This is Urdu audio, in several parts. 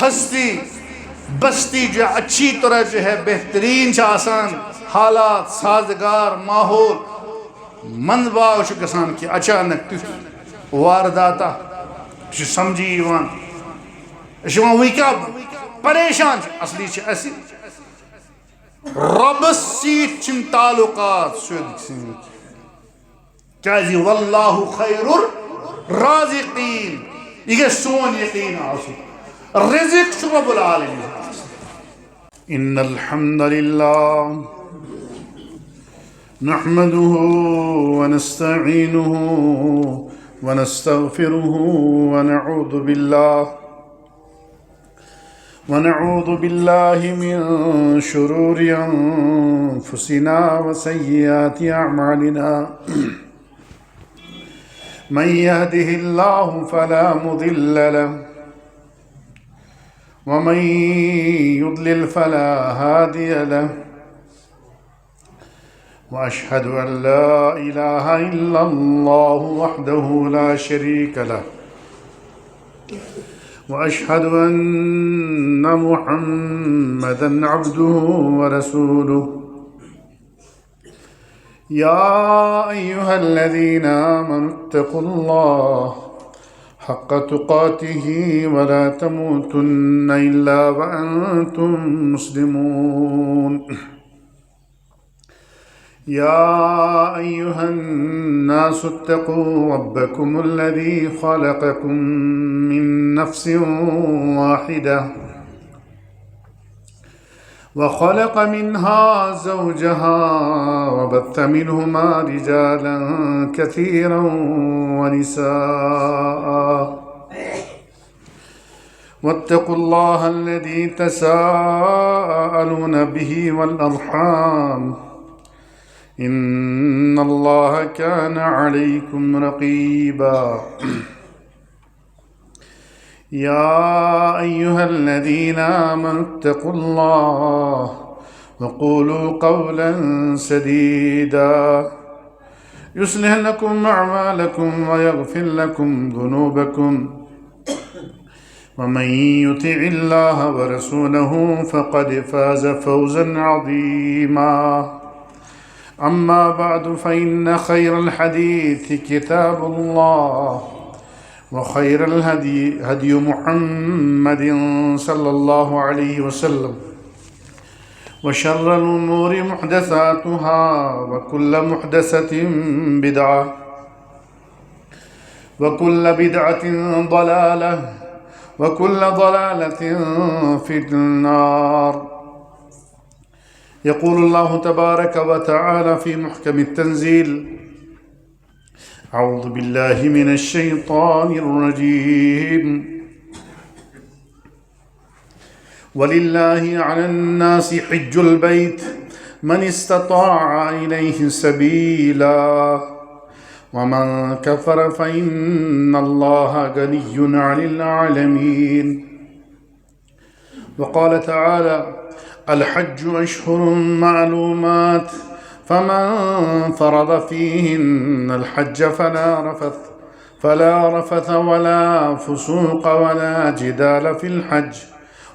ہستی بستی جو اچھی طرح جو ہے بہترین آسان حالات سازگار ماحول منباؤ گسان کہ اچانک تیت وارداتا سمجھی وی کیا پریشان اصلی اسی رب سیت چن تعلقات کیازی واللہ خیر الرازقین یہ سون یقین آسو رزق رب العالمین ان الحمد للہ نحمده ونستعینه ونستغفره ونعوذ بالله من شرور أنفسنا وسيئات أعمالنا من يهده الله فلا مضل له ومن يضلل فلا هادي له وأشهد أن لا إله إلا الله وحده لا شريك له وأشهد أن محمدًا عبده ورسوله يا أيها الذين آمنوا اتقوا الله حق تقاته ولا تموتن إلا وأنتم مسلمون يا أيها الناس اتقوا ربكم الذي خلقكم من نفس واحدة وخلق منها زوجها وبث منهما رجالا كثيرا ونساء واتقوا الله الذي تساءلون به والأرحام إن الله كان عليكم رقيبا يا أيها الذين آمنوا اتقوا الله وقولوا قولا سديدا يصلح لكم أعمالكم ويغفر لكم ذنوبكم ومن يطع الله ورسوله فقد فاز فوزا عظيما أما بعد فإن خير الحديث كتاب الله وخير الهدي هدي محمد صلى الله عليه وسلم وشر الأمور محدثاتها وكل محدثة بدعة وكل بدعة ضلالة وكل ضلالة في النار يقول الله تبارك وتعالى في محكم التنزيل أعوذ بالله من الشيطان الرجيم ولله على الناس حج البيت من استطاع إليه سبيلا ومن كفر فإن الله غني عن العالمين وقال تعالى الحج أشهر معلومات فمن فرض فيهن الحج فلا رفث ولا فسوق ولا جدال في الحج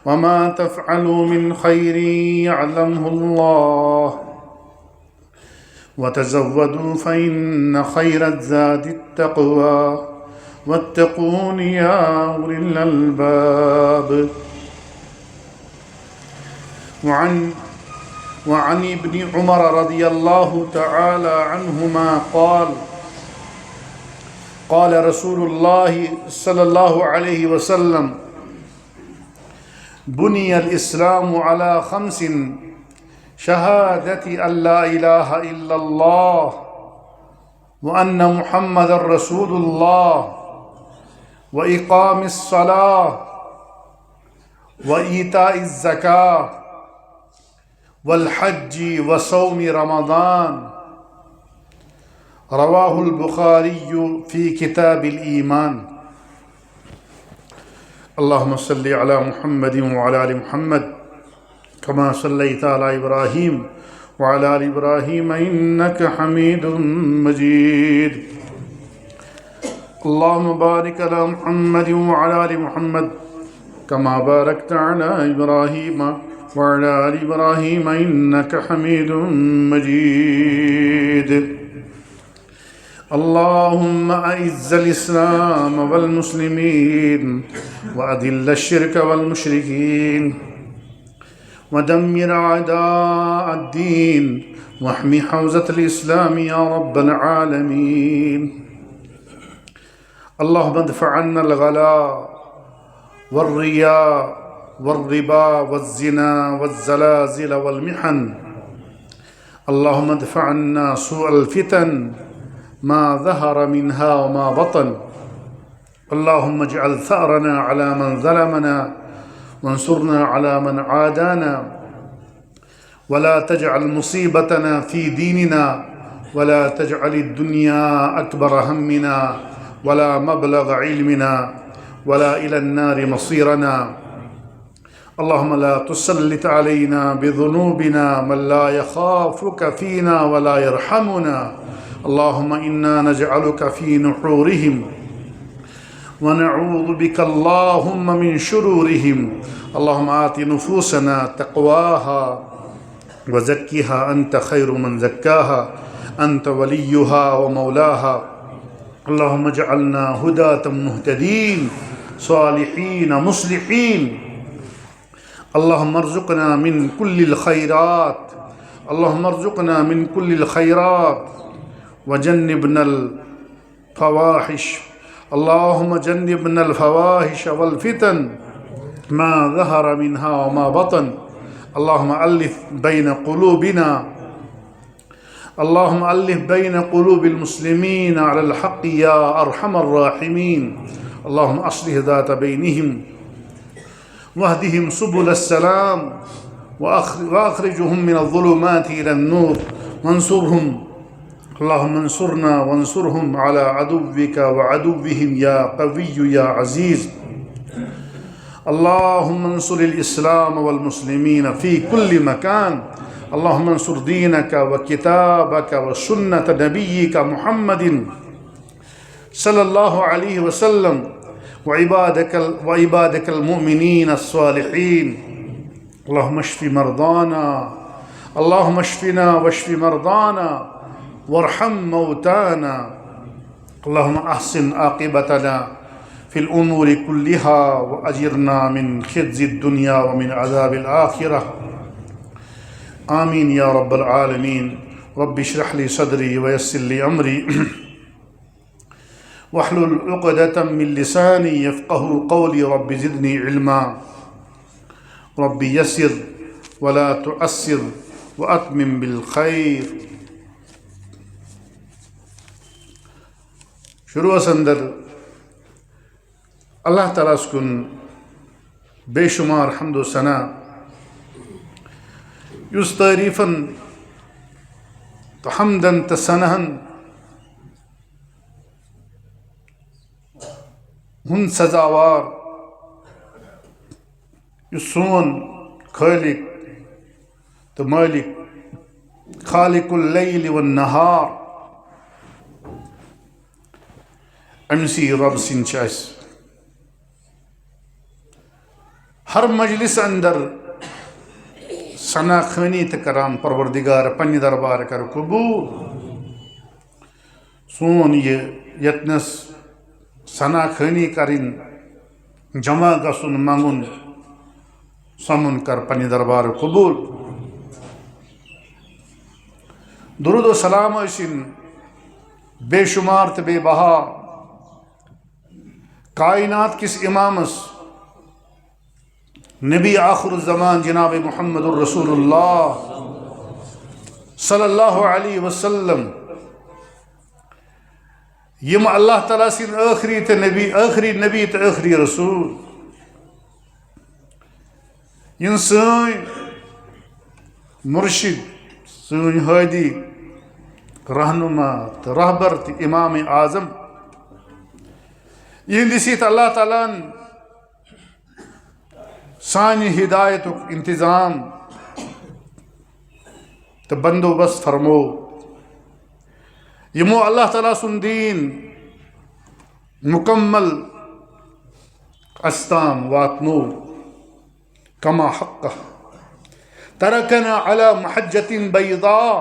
وما تفعلوا من خير يعلمه الله وتزودوا فإن خير الزاد التقوى واتقون يا أولي الألباب وعن ابن عمر رضي الله تعالى عنهما قال رسول الله صلى الله عليه وسلم بني الإسلام على 5 شهادة أن لا إله إلا الله وأن محمد رسول الله وإقام الصلاة وإيتاء الزكاة والحج وصوم رمضان رواه البخاري في كتاب الإيمان اللهم صل على محمد وعلى آل محمد كما صليت على إبراهيم وعلى آل إبراهيم إنك حميد مجيد اللهم بارك على محمد وعلى آل محمد كما باركت على إبراهيم وعلى آل إبراهيم إنك حميد مجيد. اللهم أعز الإسلام والمسلمين وأذل الشرك والمشركين ودمر أعداء الدين واحمِ حوزة الإسلام يا رب العالمين. اللهم ادفع عنا الغلاء والرياء والربا والزنا والزلازل والمحن. اللهم ادفع عنا سوء الفتن ما ظهر منها وما بطن. اللهم اجعل ثأرنا على من ظلمنا وانصرنا على من عادانا ولا تجعل مصيبتنا في ديننا ولا تجعل الدنيا أكبر همنا ولا مبلغ علمنا ولا إلى النار مصيرنا. اللهم لا تسلط علينا بذنوبنا من لا يخافك فينا ولا يرحمنا. اللهم إنا نجعلك في نحورهم ونعوذ بك اللهم من شرورهم. اللهم آت نفوسنا تقواها وزكها أنت خير من زكاها أنت وليها ومولاها. اللهم اجعلنا هداة مهتدين صالحين مصلحين. اللهم ارزقنا من كل الخيرات. اللهم ارزقنا من كل الخيرات وجنبنا الفواحش. اللهم جنبنا الفواحش والفتن ما ظهر منها وما بطن. اللهم ألف بين قلوبنا. اللهم ألف بين قلوب المسلمين على الحق يا أرحم الراحمين. اللهم أصلح ذات بينهم واهدهم سبل السلام وأخرجهم من الظلمات إلى النور وانصرهم. اللهم انصرنا وانصرهم على عدوك وعدوهم يا قوي يا عزيز. اللهم انصر الإسلام والمسلمين في كل مكان. اللهم انصر دينك وكتابك وسنة نبيك محمد صلى الله عليه وسلم وعبادك المؤمنين الصالحين. اللهم اشف مرضانا. اللهم اشفنا واشف مرضانا وارحم موتانا. اللهم أحسن عاقبتنا في الأمور كلها وأجرنا من خزي الدنيا ومن عذاب الآخرة. آمين يا رب العالمين. رب اشرح لي صدري ويسر لي أمري واحلل عقدة من لساني يفقه قولي. رب زدني علما. رب يسر ولا تعسر وأتمم بالخير. شروع اندر اللہ تعالیٰ کن بے شمار حمد و ثنا یس تعریفن تو حمدن تو ثناہن ہن سزاوار یس سون خالق تو مالک خالق اللیل والنہار امسی رب سن چاس ہر مجلس اندر ثنا خانی تکران پروردگار پنہ دربار کر قبول. سون یہ یتنس ثنا خانی کرن جمع گسن منگن سمن کر پنہ دربار قبول. درود و سلام ٲسِن بے شمار تو بے بہا کائنات کس امامس نبی آخر الزمان جناب محمد الرسول اللہ صلی اللہ علیہ وسلم یم اللہ تعالیٰ سن آخری نبی تو آخری رسول ین سن مرشد سن ہادی رہنما تو رہبر تو امام اعظم یہ دسیت اللہ تعالیٰ سانی ہدایت انتظام تو بندوبست فرمو. یمو اللہ تعالیٰ سن دین مکمل استام واتنو كما حقه تركنا على محجة بيضاء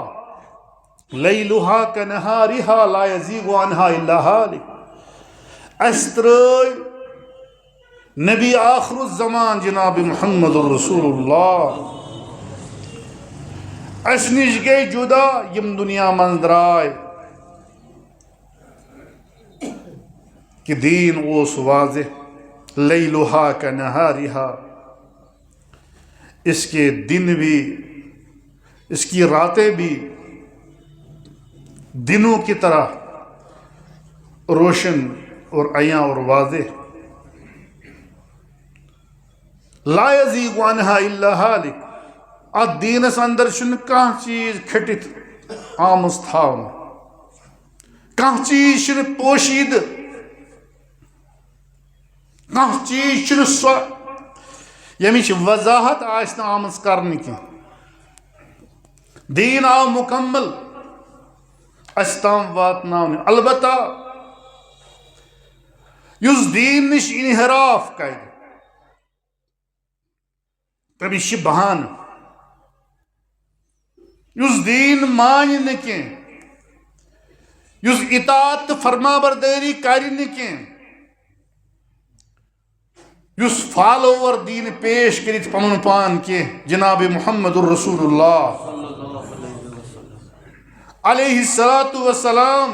ليلها كنهارها لا يزيغ عنها إلا هالك. استري نبی آخر الزمان جناب محمد الرسول اللہ اس نش گئی جدا یم دنیا من درائے کہ دین اوس واضح لیلہا کا نہارہا، اس کے دن بھی اس کی راتیں بھی دنوں کی طرح روشن اور عیاں اور واضح. لا یزیغ عنہا الا ہالک. ات دینس اندر چھن کانٛہہ چیز کھٹِتھ آمٕژ تھاونہٕ، کانٛہہ چیز چھُنہٕ پوشیدہ، کانٛہہ چیز چھُنہٕ سۄ ییٚمِچ وضاحت آسہِ نہٕ آمٕژ کرنہٕ کینٛہہ. دین آو مکمل اَسہِ تام واتناونہٕ. البتہ یُس دین نش انحراف کرِ تٔمِس چھِ بہانہٕ. یُس دین مانہِ نہٕ کینٛہہ، یُس اطاعت تہٕ فرمابردٲری کرِ نہٕ کینٛہہ، یُس فالوور دین پیش کٔرِتھ پنُن پان کینٛہہ جناب محمد الرسول اللہ علیہ الصلاۃ والسلام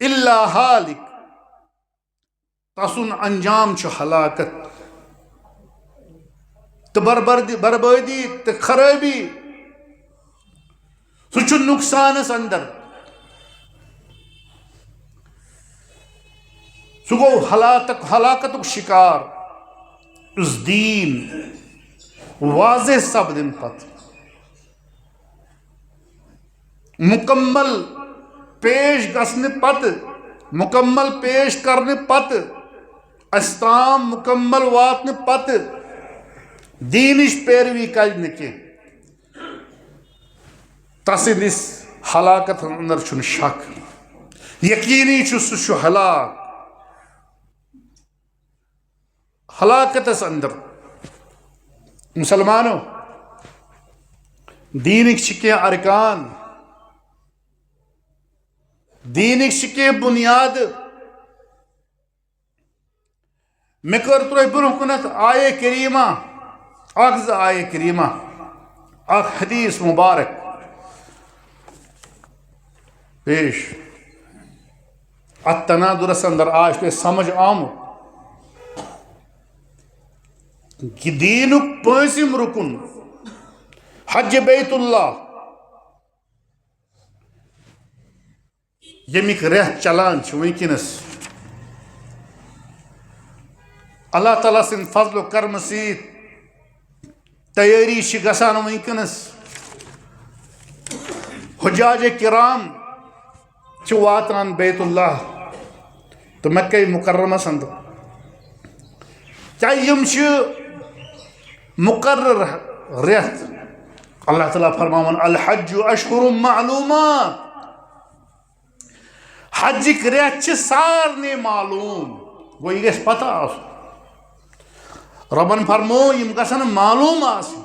الا ہالک، تسن انجام چھُ ہلاکت تو بربادی تو خرابی. سُہ چھُ نقصانس اندر، سُہ گوٚو ہلاکتُک شکار. یُس دین واضح سپدن پتہٕ مکمل پیش گژھنہٕ پتہٕ، مکمل پیش کرنہٕ پتہٕ، اَسہِ تام مکمل واتنہٕ پتہٕ دینٕچ پیروی کرِ نہٕ کینٛہہ، تسٕنٛدِس ہلاکتس اندر چھُنہٕ شک. یقینی چھُ سُہ چھُ ہلاک. ہلاکتس اندر مسلمانو دینٕکۍ چھِ کینٛہہ ارکان، دینٕکۍ چھِ کینٛہہ بُنیادٕ. مےٚ کٔر تۄہہِ برونٛہہ کُنتھ آیے کریٖمہ اکھ زٕ آیے کریٖمہ اکھ حدیث مبارک پیش. اتھ تناظرس اندر آسہِ تۄہہِ سمجھ آمُت کہ دینُک پٲنٛژِم رُکُن حج بیت اللہ ییٚمِکۍ رٮ۪تھ چلان چھِ وٕنکٮ۪نس، اللہ تعالیٰ سٕنٛدِ فضل و کرمہٕ سۭتۍ تیٲری چھِ گژھان وٕنکٮ۪نس. حجاج کرام چھِ واتان بیت اللہ تہٕ مکہ مکرمس اندر. کیٛاہ یِم چھِ مقرر رٮ۪تھ؟ اللہ تعالیٰ فرماوان الحج اشہر معلومات. حجٕکۍ رٮ۪تھ چھِ سارنٕے معلوم. گوٚو یہِ گژھِ پتہ آسُن. رۄبن فرمو یِم گژھن معلوم آسٕنۍ.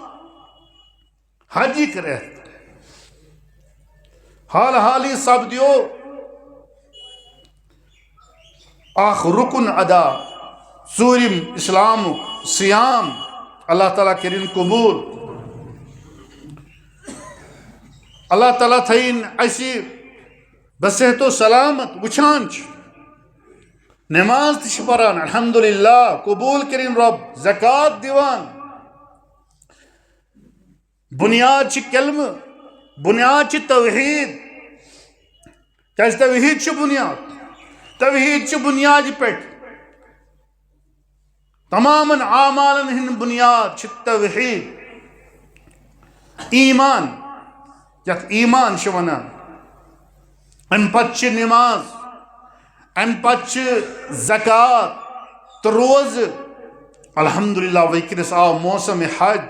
حجٕکۍ رٮ۪تھ حال حالی سپدیو اکھ رُکُن ادا، ژوٗرِم اسلامُک سیام. اللہ تعالیٰ کٔرِنۍ قبوٗل. اللہ تعالیٰ تھٲیِن اَسہِ بصحت و سلامت. وٕچھان چھِ نماز تہِ چھِ پران الحمدللہ، قبوٗل کٔرِنۍ رۄب. زکات دِوان. بُنیاد چھِ کلمہٕ، بُنیاد چھِ توحیٖد. کیٛازِ توحیٖد چھُ بُنیاد. توحیٖد چھِ بُنیادِ پٮ۪ٹھ. تمامن اعمالن ہٕنٛد بُنیاد چھِ توحیٖد. ایمان یتھ ایمان چھِ ونان. امہِ پتہٕ چھِ نماز، امہِ پتہٕ چھِ زکات تہٕ روزٕ. الحمدللہ وٕنکٮ۪نس آو موسم حج.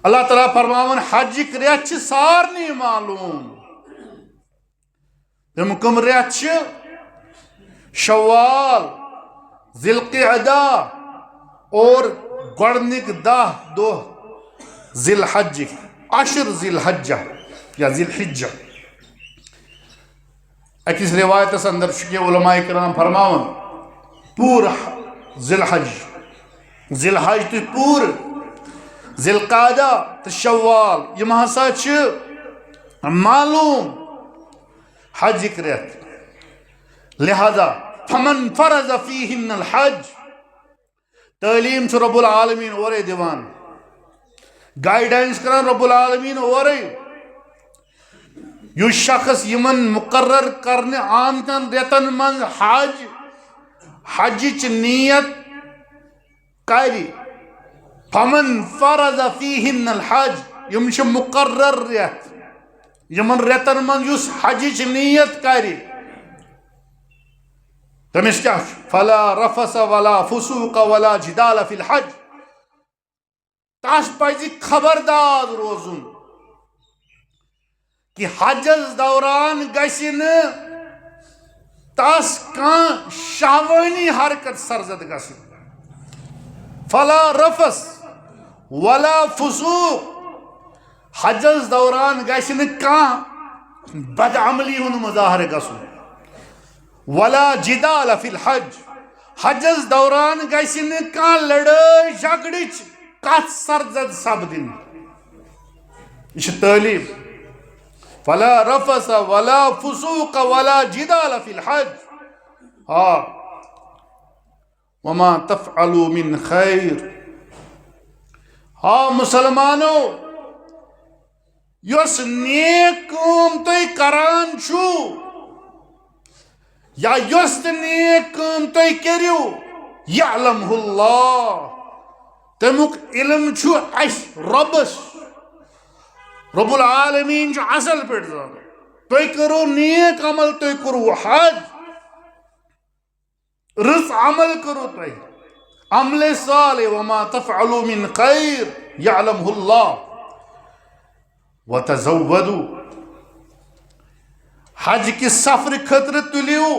اللہ تعالیٰ فرماوان حجٕکۍ رٮ۪تھ چھِ سارنٕے معلوم. تِم کٕم رٮ۪تھ چھِ شوال، ذی القعدہ اور گۄڈنِک 10 دۄہ ذی الحج، 10 ذی الحجہ یا ذی الحجہ. اکس روایتس اندر چھ علماء کرام فرماون پور ذی الحج تو پور ذی القعدہ تو شوال یم ہسا چھ معلوم حجک رٮ۪تھ. لہذا فمن فرض فیہن الحج، تعلیم چھ رب العالمین اورے دیوان، گائیڈنس کران رب العالمین اورے. یس شخص یمن مقرر کرنے آمتن ریتن من حجچ نیت کری، فمن فرض فیہن الحج، یم چھ مقرر ریت، یمن ریتن من یس حجچ نیت کری تمس کیا فلا رفث ولا فسوق ولا جدال فی الحج، تاس پزِ خبردار روزن کہ حجز دوران گژھِ نہٕ تاس کانٛہہ شہوانی حرکت سرزد گژھٕنۍ. فلا رفث ولا فسوق، حجز دوران گژھِ نہٕ کانٛہہ بدعملی ہُنٛد مظاہرٕ گژھُن. ولا جدال فی الحج، حجز دوران گژھِ نہٕ کانٛہہ لڑٲے جھگڑٕچ کتھ سرزد سپدٕنۍ. یہ چھ تعلیم. فلا رفث ولا فسوق ولا جدال فی الحج. وما تفعلوا من خیر. مسلمانو، یس نیک کٲم تُہۍ کران چھُو یا یس تہِ نیک کٲم تُہۍ کٔرِو، یعلمہ اللہ، تمیُک علم چھُ اَسہِ رۄبس. رب العالمین چھُ اصل پٲٹھۍ زانان. تُہۍ کٔرِو نیک عمل، تُہۍ کوٚروٕ حج، رٕژ عمل کٔرِو تُہۍ، عملِ صالح. وما تفعلوا من خیر یعلمہ اللہ. وتزودوا، حج کس سفر خطر تُلیو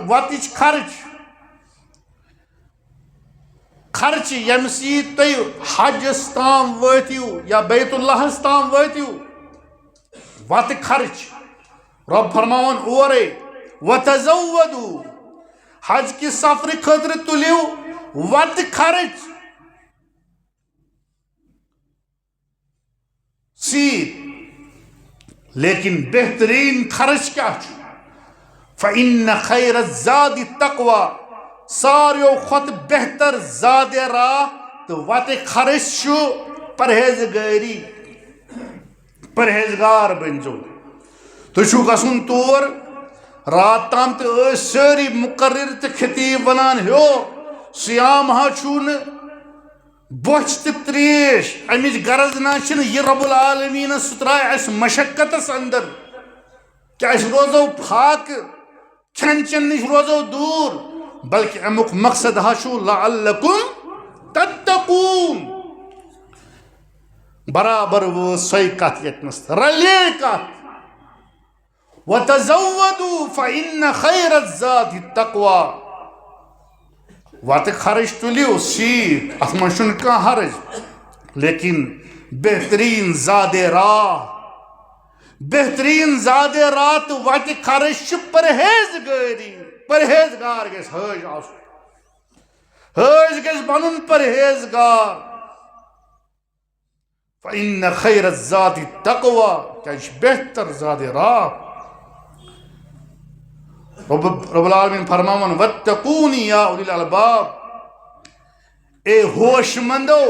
وتٕچ خرچ یم سۭتۍ تُہۍ حجس تام وٲتِو یا بیت اللہس تام وٲتِو، وتہِ خرچ. رب فرماون اورے وتزودوا، حج کس سفر خطر تُلیو وتہِ خرچ سۭتۍ. لیکن بہترین خرچ کیا چھُ؟ فإن خیر الزاد التقوی، سارویو کھۄتہٕ بہتر زاد راہ تہٕ وتہِ خرچ چھُ پرہیزگٲری. پرہیزگار بنزو. تُہۍ چھُو گژھُن تور، رات تام تہِ ٲسۍ سٲری مقرر تہٕ خطیب ونان ہیو سیام ہا چھُو نہٕ بوچھ تہٕ تریش، امِچ غرض نہ چھِنہٕ یہِ رب العالمیٖنس سُہ ترٛایہِ اَسہِ مشقتس اندر کہ أسۍ روزو فاقہٕ، کھٮ۪ن چٮ۪ن نِش روزو دوٗر، بلکہ امیُک مقصد ہا چھُ لعلکم تتقوٗن. برابر وٲژ سۄے کتھ ییٚتنس، رلے کتھ. وتزودوا فإن خیر الزاد التقوی. وتہِ خرچ تُلیو سۭتۍ، اتھ منٛز چھُنہٕ کانٛہہ حرج، لیکن بہترین زاد راہ، بہترین زاد راہ تہٕ وتہِ خرچ چھُ پرہیزگٲری. پرہیزگار گژھِ حٲج آسُن، حٲج گژھِ بنُن پرہیزگار. فإن خیر الزاد التقوی، کیٛازِ چھُ بہتر زاد راہ. رب العالمین فرماون واتقونی یا اولی الالباب، اے ہوش مندو،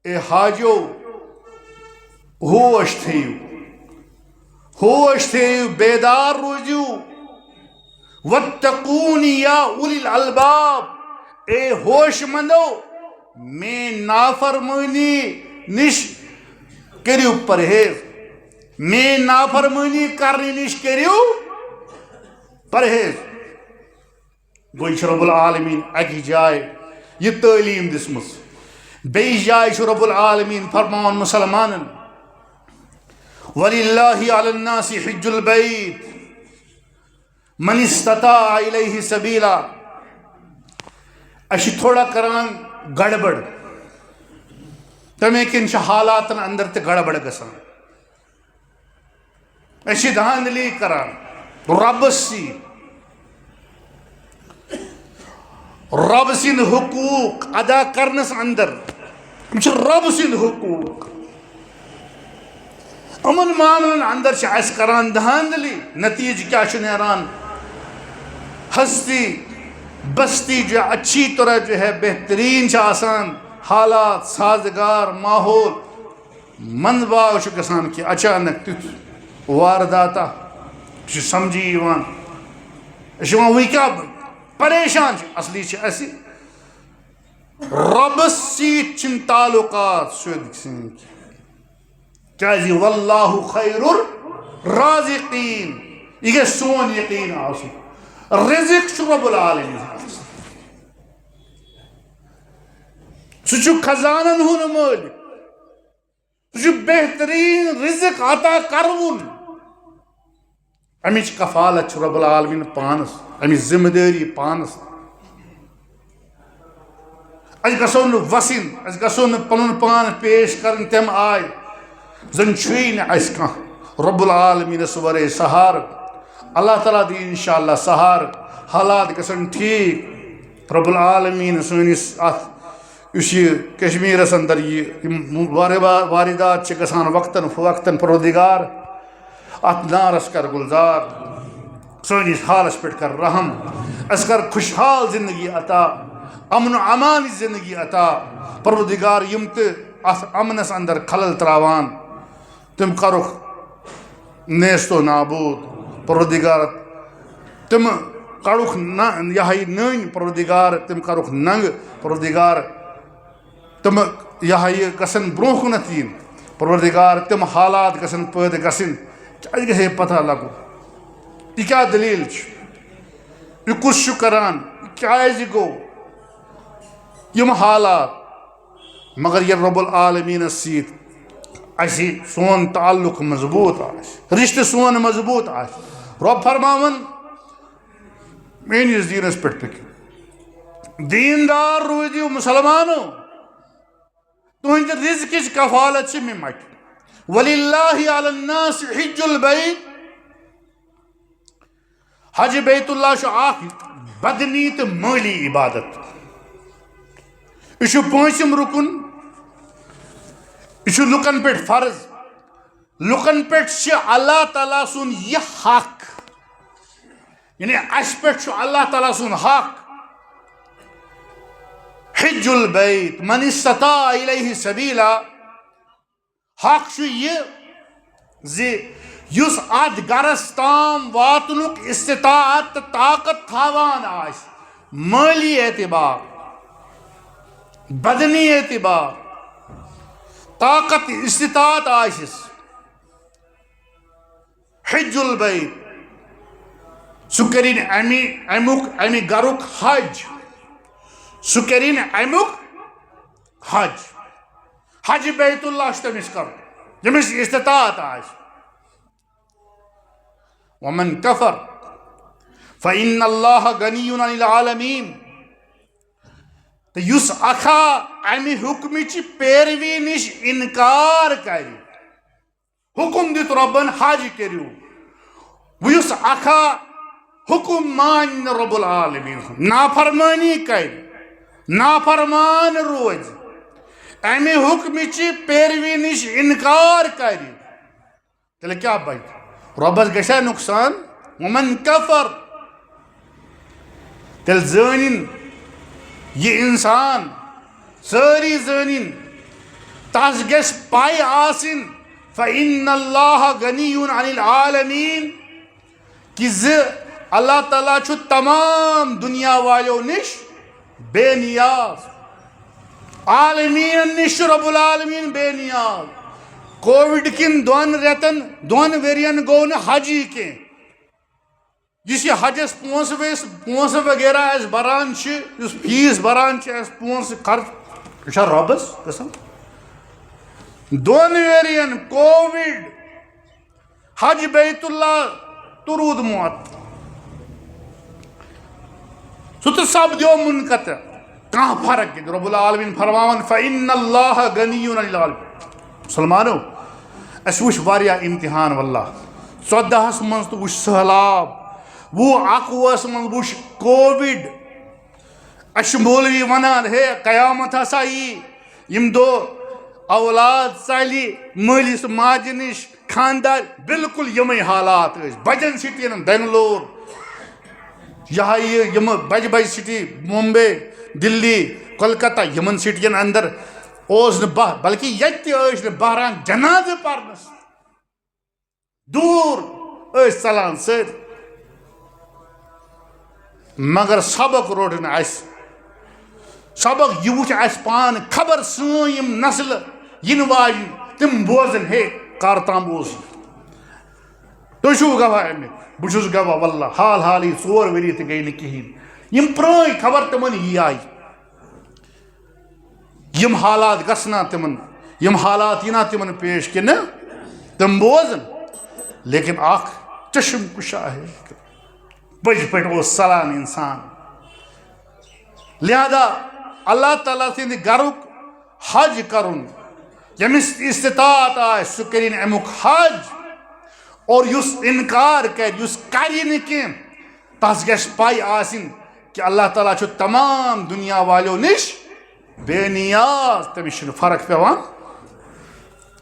اے حاجو، ہوش تھیو، ہوش تھیو، بیدار روزیو. واتقونی یا اولی الالباب، اے ہوش مندو، میں نافرمانی نش کریو پرہیز، میں نافرمانی کرنی نش کریو پرہیز. گوئی چھُ رب العالمین اکی جائے یہ تعلیم دِژمٕژ. بیٚیِس جایہِ چھُ رب العالمین فرماوان مسلمانن وَلِلَّهِ عَلَى النَّاسِ حِجُّ الْبَيْتِ، من استطاع الیہ سبیلا اش تھوڑا کران گڑبڑ تمے کن حالاتن اندر تہ گڑبڑ گسان اش دھاندلی کران رب سی رب سند حقوق ادا کرنس اندر رب سند حقوق امن معاملن اندر اس کران دھاندلی نتیج کیا نیران ہستی بستی جو اچھی طرح جو ہے بہترین آسان حالات سازگار ماحول من باغ گسان کہ اچانک تیت وارداتا سمجھی وی کیا پریشان اصلی اسی رب سیت چن تعلقات کیازِ واللہ خیر الرازقین یہ گژھِ سون یقین آسن رزق رب العالمین سہ خزانن ہند مالک سہ بہترین رزق عطا کرون امچ کفالت رب العالمین پانس امچ ذمہ داری پانس اس گژھو نہ وسن اس گژھو نہ پنن پان پیش کرن تم آئے زن چھوئی نہ اس کانٛہہ رب العالمین ورٲے سہار اللہ تعالیٰ دی انشاءاللہ سہار حالات گژھن ٹھیک رب العالمین سٲنِس اتھ یُس یہ کشمیرس اندر یہ واردات چھ گژھان وقتاً فوقتاً پروردگار ات نارس کر گلزار سٲنِس حالس پٮ۪ٹھ کر رحم اس کر خوشحال زندگی عطا امن و امان زندگی عطا پروردگار یم تہ ات امنس اندر خلل تراوان تم کرُکھ نیست و نابود پروردگار تم کڑُکھ یہ نٔنۍ پروردگار تم کرُکھ ننگ پروردگار تم یہ گژھن برونٛہہ کُنتھ یِنۍ پروردگار تم حالات گژھن پٲدٕ گژھٕنۍ اَسہِ گژھِ ہے پتہ لگُن یہ کیا دلیل چھ یہ کُس چھُ کران یہ کیازِ گوٚو یم حالات مگر یہ رب العالمینس سۭتۍ اسی سون تعلق مضبوط آسہِ رشتہ سون مضبوط آسہِ رب فرماون میٲنِس دیٖنس پٮ۪ٹھ پٔکِو دیندار روٗزِو مسلمانو تُہنٛدِ رزقٕچ کفالت چھِ مےٚ مٹہِ وللہ علی الناس حج البیت حج بیت اللہ چھُ اکھ بدنی تہٕ مٲلی عبادت یہ چھُ پٲنٛژِم رُکُن یہ چھُ لُکن پٮ۪ٹھ فرض لُکن پٮ۪ٹھ چھِ اللہ تعالیٰ سُنٛد یہِ حق یعنی اس پٮ۪ٹھ چھُ اللہ تعالیٰ سُنٛد حق حج البیت من استطاع الیہ سبیلا حق چھُ یہِ زِ یُس اتھ گرس تام واتنُک استطاعت تہٕ طاقت تھاوان آسہِ مٲلی اعتبار بدنی اعتبار طاقت استطاعت آسس حج البیت سُہ کٔرِنۍ امہِ گرُک حج سُہ کٔرِنۍ امیُک حج حج بیت اللہ چھُ تٔمِس کرُن ییٚمِس استطاعت آسہِ ومن کفر فإن اللہ غنی عن العالمین تو یُس اکھا امہِ حُکمٕچ پیروی نش انکار کرِ حکم دیُت رۄبن حج کٔرِو وۄنۍ یُس اکھا حکم مانہِ نہٕ رب العالمین نافرمٲنی کرِ نافرمان روزِ امہِ حُکمٕچ پیروی نش انکار کرِ تیٚلہِ کیٛاہ بچہِ رۄبس گژھیٛا نۄقصان ومن کفر تیٚلہِ زٲنِن یہ انسان سٲری زٲنِن تس گژھِ پاے آسٕنۍ فإن اللہ غنی عن العالمین کہ اللہ تعالیٰ چھُ تمام دنیا والیو نش بے نیاز عالمیٖنن نش چھُ رب العالمین بے نیاز کووِڈ کِن 2 رٮ۪تن 2 ؤرین گوٚو نہٕ حجی کینٛہہ یُس یہ حجس پونٛسہٕ وغیرہ أسۍ بران چھِ یُس فیٖس بران چھِ أسۍ پونٛسہٕ خرچ یہِ چھا رۄبس گژھان 2 ؤرین کووِڈ حج بیت اللہ تہٕ روٗد موت سُہ تہٕ سپدیو منقطع کانٛہہ فرق کینٛہہ رۄب العالمیٖن فرماوان فإن اللہ غنیٌّ عن العالمین مسلمانو اَسہِ وٕچھ واریاہ اِمتحان واللہ 14ہَس منٛز تہٕ وٕچھ سہلاب 2021 منٛز وٕچھ کووِڈ اَسہِ چھُ مولوی وَنان ہے قیامت ہسا یی ییٚمہِ دۄہ اولاد ژَلہِ مٲلِس ماجہِ نِش خاندار بالکل یِمے حالات ٲسۍ بَجن سِٹین بینگلور یہِ ہا یہِ یِمہٕ بَجہِ بَجہِ سِٹی ممبے دِلی کولکتہ یِمن سِٹین اندر اوس نہٕ بلکہِ ییٚتہِ تہِ ٲسۍ نہٕ بہران جنازٕ پرنس دوٗر ٲسۍ ژلان سٲری مگر سبق روٚٹ نہٕ اَسہِ سبق یہِ وٕچھ اَسہِ پانہٕ خبر سٲنۍ یِم نسلہٕ یِنہٕ واجِنۍ تِم بوزن ہے کر تام اوس تُہۍ چھُو گواہ امیُک بہٕ چھُس گواہ واللہ حال حالٕے 4 ؤری تہِ گٔے نہٕ کِہیٖنۍ یِم پرٛٲنۍ خبر تِمن یی آیہِ یِم حالات گژھنا تِمن یِم حالات یِنا تِمن پیش کِنہٕ تِم بوزن لیکن اکھ چشم کُشا ہے پٔزۍ پٲٹھۍ اوس ژلان اِنسان لہذا اللہ تعالیٰ سٕنٛدِ گرُک حج کرُن ییٚمِس استطاعت آسہِ سُہ کٔرِنۍ امیُک حج اور یُس اِنکار کرِ یُس کرِ نہٕ کینٛہہ تس گژھِ پاے آسٕنۍ کہ اللہ تعالیٰ چھُ تمام دُنیا والیو نِش بے نیاز تٔمِس چھُنہٕ فرق پیٚوان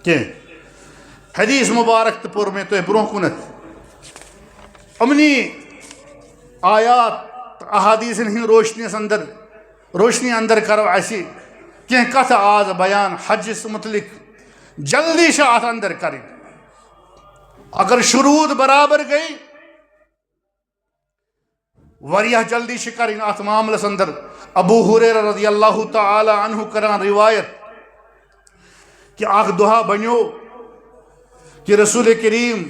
کینٛہہ حدیث مُبارک تہِ پوٚر مےٚ تۄہہِ برونٛہہ کُنتھ یِمنٕے آیات تہٕ احادیٖثن ہِنٛدِ روشنی اندر کرو اَسہِ کینٛہہ کتھٕ آز بیان حجس متعلق جلدی چھِ اتھ اندر کرٕنۍ اگر شروٗط برابر گٔے واریاہ جلدی چھِ کرٕنۍ اتھ معاملس اندر ابوٗ ہُریرہ رضی اللہ تعالیٰ عنہ کران روایت کہ اکھ دۄہا بنیو کہ رسول کریم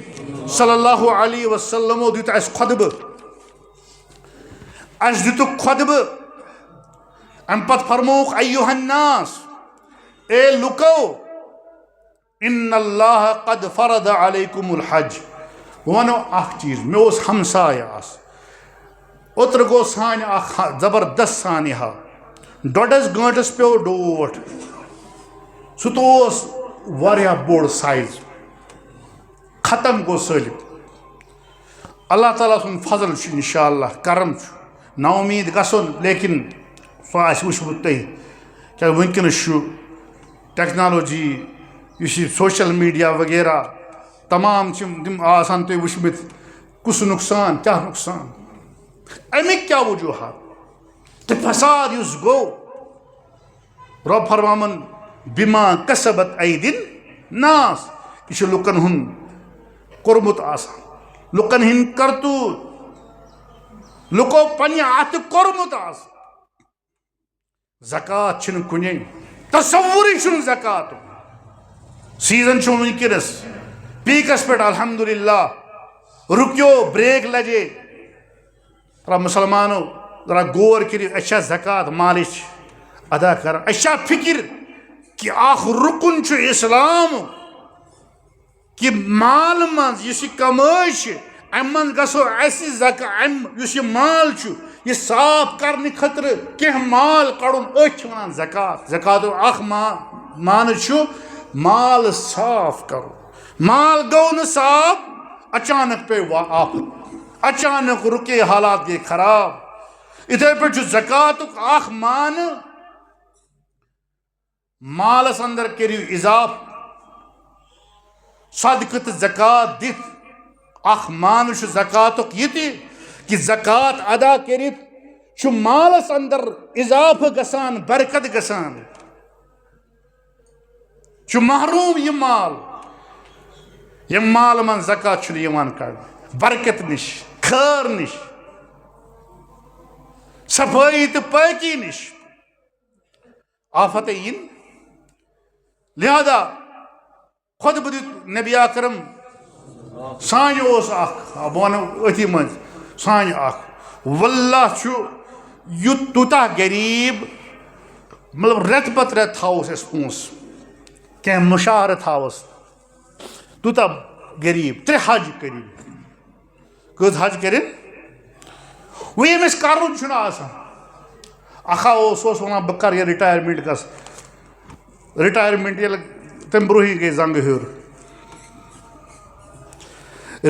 صلی اللہ علیہ وسلمو دیُت اَسہِ خۄطبہٕ اَسہِ دِتُکھ خۄطبہٕ امہِ پتہٕ فرمووُکھ ایُّہا الناس اے لُکو ان اللہ قد فرض علیکم الحج بہٕ ونو اکھ چیٖز مےٚ اوس ہمسایہِ آسہٕ اوترٕ گوٚو سانہِ اکھ زبردست سانہِ ہا 1.5 گٲنٛٹس پیٚو ڈوٹھ سُہ تہِ اوس واریاہ بوٚڑ سایز ختم گوٚو سٲلِم اللہ تعالیٰ سُنٛد فضل چھُ انشاء اللہ کرم چھُ نا اُمید گژھُن لیکن سُہ آسہِ وٕچھمُت تۄہہِ کیٛازِ وٕنکیٚنس چھُ ٹیکنالوجی یُس یہِ سوشل میٖڈیا وغیرہ تمام چھِ تِم آسان تۄہہِ وٕچھمٕتۍ کُس نۄقصان کیٛاہ نۄقصان اَمِکۍ کیٛاہ وجوٗہات تہٕ فساد یُس گوٚو رۄب فرماوان بِما کسبت ایدی الناس یہِ چھُ لُکن ہُنٛد کوٚرمُت آسان لُکن ہٕنٛدۍ کرتوٗت لُکو پننہِ اتھٕ کوٚرمُت آسان زکات چھِنہٕ کُنے تصورٕے چھُنہٕ زکاتُک سیٖزن چھُ وٕنکیٚنس پیٖکس پٮ۪ٹھ الحمدُاللہ رُکیو بریک لجے مُسلمانو ذرا غور کٔرِو أسۍ چھا زکات مالٕچ ادا کران أسۍ چھا فِکر کہ اکھ رُکُن چھُ اِسلامُک کہ مال منٛز یُس یہِ کمٲے چھِ امہِ منٛز گژھو اَسہِ امہِ یُس یہِ مال چھُ یہِ صاف کرنہٕ خٲطرٕ کینٛہہ مال کڑُن أتھۍ چھِ ونان زکات زکاتُک اکھ معنی چھُ مال صاف کرُن مال گوٚو نہٕ صاف اچانک پیٚو آفت اچانک رُکے حالات گٔے خراب یِتھے پٲٹھۍ چھُ زکاتُک اکھ معنی مالس اندر کٔرِو اضافہٕ صدقہٕ تہٕ زکات دِتھ اکھ معنی چھُ زکاتُک یہِ تہِ کہ زکات ادا کٔرِتھ چھُ مالس اندر اضافہٕ گژھان برکت گژھان چھُ محروٗم یہِ مال ییٚمہِ مالہٕ منٛز زکات چھُنہٕ یِوان کڑنہٕ برکت نِش خٲر نِش صفٲیی تہٕ پٲکی نِش آفتے یِن لہذا خۄطبہٕ دیُت نبی اکرم سانہِ اوس اکھ بہٕ ونو أتھی منٛز سانہِ اکھ واللہ چھُ تیوٗتاہ غریٖب مطلب رٮ۪تہٕ پتہٕ رٮ۪تہٕ تھاووس أسۍ پونٛسہٕ کینٛہہ مُشاہرٕ تھاووس تیوٗتاہ غریٖب 3 حج کٔرِنۍ کٔژ حج کٔرِنۍ وہ ییٚمِس کَرُن چھُنہٕ آسان. اکھا اوس وَنان بہٕ کَرٕ یہِ رِٹایَرمٮ۪نٛٹ گژھٕ. رِٹایَرمٮ۪نٛٹ ییٚلہِ تَمہِ برونٛہٕے گٔے زنٛگہٕ ہیوٚر.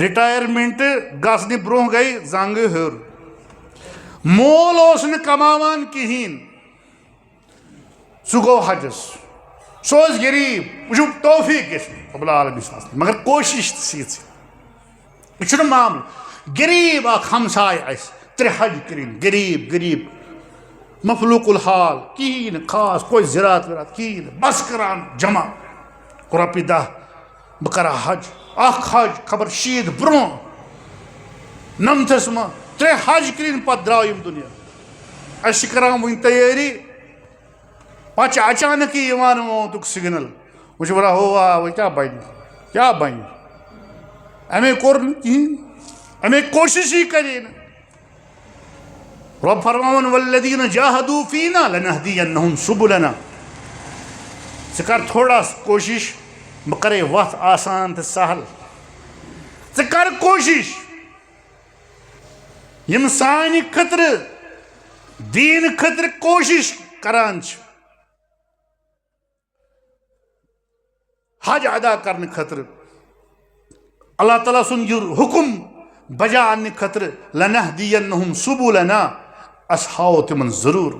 رِٹایَرمٮ۪نٛٹ گژھنہِ برونٛہہ گٔے زنٛگہٕ ہیوٚر. مول اوس نہٕ کماوان کِہیٖنۍ. سُہ گوٚو حجس. سُہ اوس غریٖب. وٕچھِو توفیٖق گژھِ رۄبُل العالمیٖن سٕنٛز مگر کوٗشِش تہِ سۭتۍ سۭتۍ. یہِ چھُنہٕ معاملہٕ. غریٖب اکھ ہمساے آسہِ 3 حج کٔرِنۍ. غریٖب مفلوٗق الحال کِہیٖنۍ نہٕ خاص کوئی زِرات وِرات کِہیٖنۍ نہٕ. بس کران جمع رۄپیہِ 10 بہٕ کرٕ حج. اکھ حج خبر شیٖد برونٛہہ 9تھس منٛز 3 حج کٔرِنۍ پتہٕ درٛاو یِم دُنیا. اَسہِ چھِ کران وٕنۍ تیٲری. پتہٕ چھِ اچانکٕے یِوان موتُک سِگنل. وۄنۍ چھِ وَنان ہو وۄنۍ کیٛاہ بنہِ. اَمے کوٚر نہٕ کِہیٖنۍ. اَمے کوٗشِشٕے کَرے نہٕ. رۄب فرماوان والذیٖنَ جاہدوٗ فیٖنا لنہدینہُم سُبُلنا. ژٕ کر تھوڑا کوٗشِش بہٕ کَرے وَتھ آسان تہٕ سہل. ژٕ کر کوٗشِش. یِم سانہِ خٲطرٕ دیٖن خٲطرٕ کوٗشِش کران چھِ حج ادا کرنہٕ خٲطرٕ اللہ تعالیٰ سُنٛد یہِ حُکُم بجا اَننہٕ خٲطرٕ لنہدینہُم سُبُلنا أسۍ ہاوو تِمن ضروٗر.